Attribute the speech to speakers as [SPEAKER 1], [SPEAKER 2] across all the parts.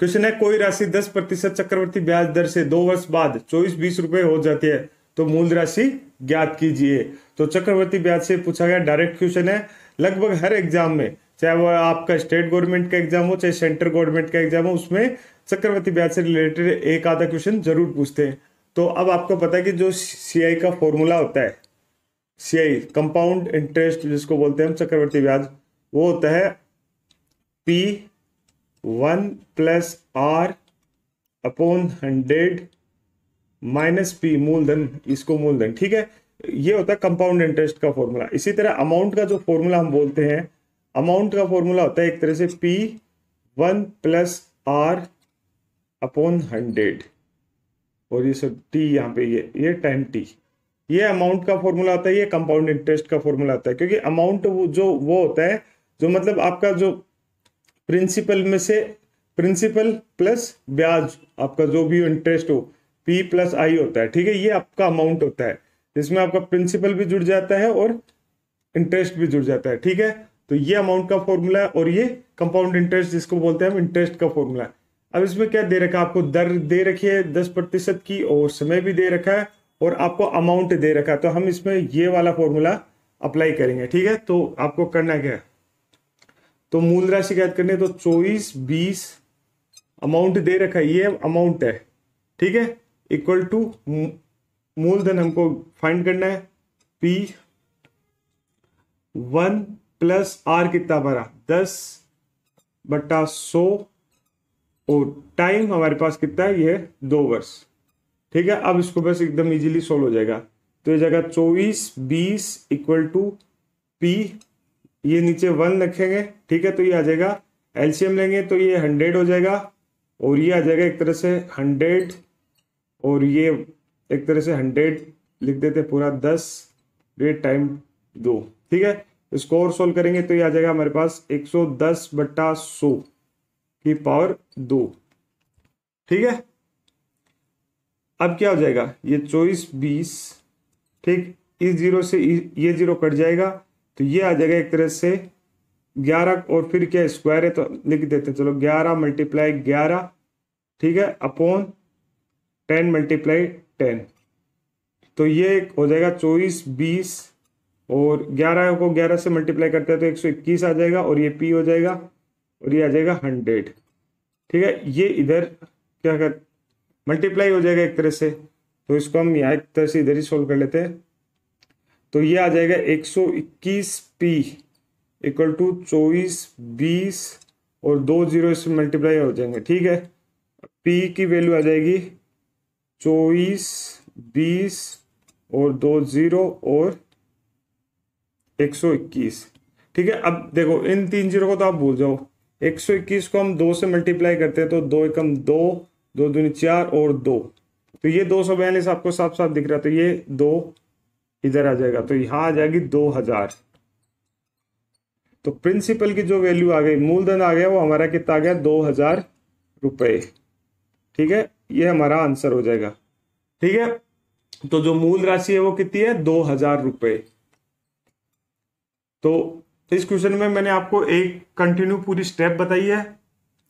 [SPEAKER 1] Question है कोई राशि 10% चक्रवर्ती ब्याज दर से 2 वर्ष बाद 24-20 रुपए हो जाती है तो मूल राशि ज्ञात कीजिए। तो चक्रवर्ती ब्याज से पूछा गया डायरेक्ट क्वेश्चन है। लगभग हर एग्जाम में, चाहे वो आपका स्टेट गवर्नमेंट का एग्जाम हो चाहे सेंट्रल गवर्नमेंट का एग्जाम हो, उसमें चक्रवर्ती ब्याज से रिलेटेड एक आधा क्वेश्चन जरूर पूछते हैं। तो अब आपको पता है कि जो सीआई का फॉर्मूला होता है, सीआई कंपाउंड इंटरेस्ट जिसको बोलते हैं हम चक्रवर्ती ब्याज, वो होता है P1 plus R upon 100 minus P मूलधन, इसको मूलधन, ठीक है। ये होता है कंपाउंड इंटरेस्ट का फॉर्मूला। इसी तरह अमाउंट का जो फॉर्मूला हम बोलते हैं, अमाउंट का फॉर्मूला होता है एक तरह से P1 प्लस R अपॉन 100 और ये सब T यहाँ पे ये 10T, ये अमाउंट का फॉर्मूला होता है। ये कंपाउंड इंटरेस्ट का फॉर्मूला होता है, क्योंकि अमाउंट वो होता है जो मतलब आपका जो प्रिंसिपल में से प्रिंसिपल प्लस ब्याज, आपका जो भी इंटरेस्ट हो P प्लस I होता है, ठीक है। ये आपका अमाउंट होता है जिसमें आपका प्रिंसिपल भी जुड़ जाता है और इंटरेस्ट भी जुड़ जाता है, ठीक है। तो ये अमाउंट का फॉर्मूला है और ये कंपाउंड इंटरेस्ट जिसको बोलते हैं हम इंटरेस्ट का फॉर्मूला है। अब इसमें क्या दे रखा है आपको, दर दे रखी है 10% की और समय भी दे रखा है और आपको अमाउंट दे रखा है। तो हम इसमें ये वाला फॉर्मूला अप्लाई करेंगे, ठीक है। तो आपको करना क्या है, तो मूल राशि ज्ञात करनी है। तो 24-20 अमाउंट दे रखा है, ये अमाउंट है, ठीक है, इक्वल टू मूलधन हमको फाइंड करना है P1 प्लस R कितना हमारा 10/100 और टाइम हमारे पास कितना है, ये 2 वर्ष, ठीक है। अब इसको बस एकदम इजीली सोल्व हो जाएगा। तो ये जगह 24-20 इक्वल टू P, ये नीचे 1 रखेंगे, ठीक है। तो ये आ जाएगा, एलसीएम लेंगे तो ये 100 हो जाएगा और ये आ जाएगा एक तरह से 100 और ये एक तरह से 100 लिख देते पूरा 10 रेट टाइम 2, ठीक है। इसको और सोल्व करेंगे तो ये आ जाएगा हमारे पास 110/100 की पावर 2, ठीक है। अब क्या हो जाएगा, ये 24-20, ठीक, इस जीरो से ये जीरो कट जाएगा तो ये आ जाएगा एक तरह से 11 और फिर क्या स्क्वायर है तो लिख देते हैं, चलो 11 मल्टीप्लाई 11, ठीक है, अपॉन 10 मल्टीप्लाई 10। तो ये हो जाएगा 24-20 और 11 को 11 से मल्टीप्लाई करते हैं तो 121 आ जाएगा और ये P हो जाएगा और ये आ जाएगा 100, ठीक है। ये इधर क्या कर मल्टीप्लाई हो जाएगा एक तरह से, तो इसको हम यहाँ एक तरह से इधर ही सोल्व कर लेते हैं। तो ये आ जाएगा 121P इक्वल टू 24-20 और 2 जीरो इसमें मल्टीप्लाई हो जाएंगे, ठीक है। P की वैल्यू आ जाएगी 24-20 और 2 जीरो और 121, ठीक है। अब देखो इन 3 जीरो को तो आप भूल जाओ, 121 को हम 2 से मल्टीप्लाई करते हैं तो 2 एकम 2, 2 दूनी 4 और 2, तो ये 242 आपको साफ साफ दिख रहा है। तो ये 2 इधर आ जाएगा तो यहाँ आ जाएगी 2000। तो प्रिंसिपल की जो वैल्यू आ गई, मूलधन आ गया, वो हमारा कितना आ गया 2000 रुपए, ठीक है। ये हमारा आंसर हो जाएगा, ठीक है। तो जो मूल राशि है वो कितनी है 2000 रुपए। तो इस क्वेश्चन में मैंने आपको एक कंटिन्यू पूरी स्टेप बताई है।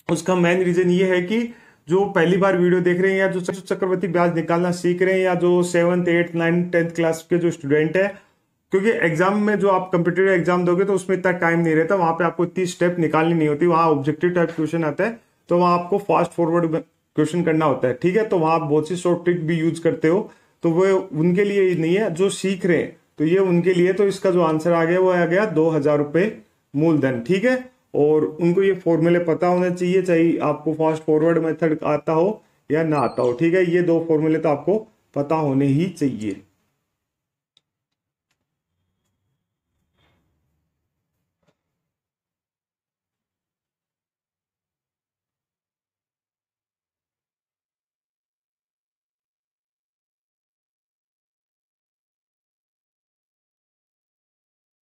[SPEAKER 1] उसका मेन रीजन ये है कि जो पहली बार वीडियो देख रहे हैं या जो चक्रवर्ती ब्याज निकालना सीख रहे हैं या जो 7th 8th 9th 10th class के जो स्टूडेंट है, क्योंकि एग्जाम में जो आप कंपटीटिव एग्जाम दोगे तो उसमें इतना टाइम नहीं रहता, वहां पे आपको इतनी स्टेप निकालनी नहीं होती, वहां ऑब्जेक्टिव टाइप क्वेश्चन आता है तो वहां आपको फास्ट फॉरवर्ड क्वेश्चन करना होता है, ठीक है। तो वहां आप बहुत सी शॉर्ट ट्रिक भी यूज करते हो, तो वो उनके लिए नहीं है, जो सीख रहे हैं तो ये उनके लिए। तो इसका जो आंसर आ गया वो आ गया 2000 रुपए मूलधन, ठीक है। और उनको ये फॉर्मूले पता होने चाहिए, चाहे आपको फास्ट फॉरवर्ड मेथड आता हो या ना आता हो, ठीक है। ये 2 फॉर्मूले तो आपको पता होने ही चाहिए।